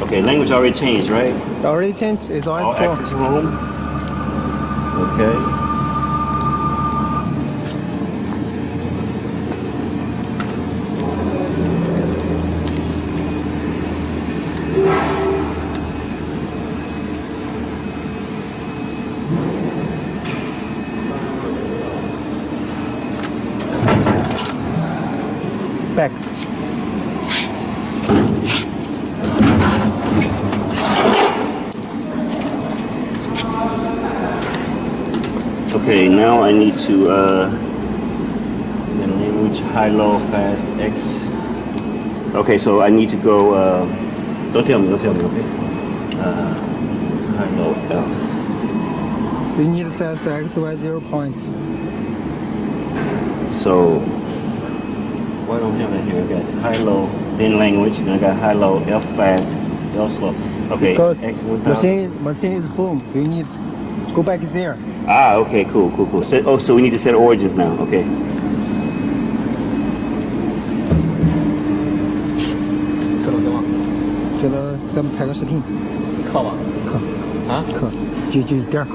Okay, language already changed, right? Already changed. It's All always access home. Okay. back. Okay, now I need to the language high, low, fast, X. Okay, so I need to go. Don't tell me. Okay. High, low, F. We need to test the XY 0 point. So why don't have it here? I got high, low, then language, and I got high, low, F fast, L slow. Okay, Because X 1000. machine is home. We need to go back there. Ah, okay, cool. So we need to set origins now. Okay.可懂行吗？觉得咱们拍个视频。课吗？课啊？课，就点儿。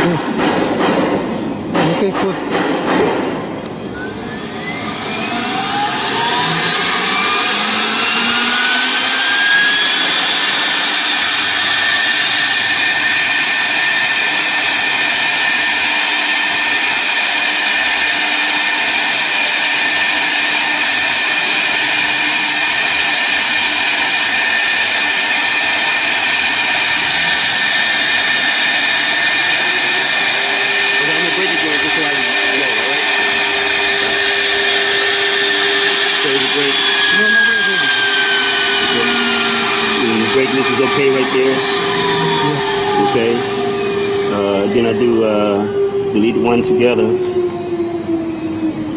Okay, good. No, no, wait, wait. The brightness is okay right there. Okay. Then I do delete one together.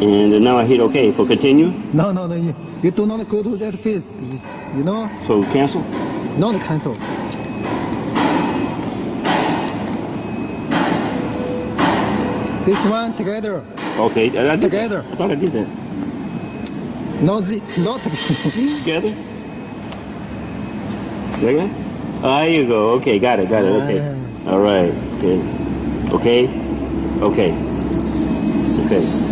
And now I hit OK for continue. No, no, no. You do not go to that phase. You know? So cancel. Not cancel. This one together. Okay. I did Together. that. I thought I did that. No, this not. Together. Like that? Oh, there you go. Okay, got it. Okay. All right. Okay. Okay. Okay. Okay.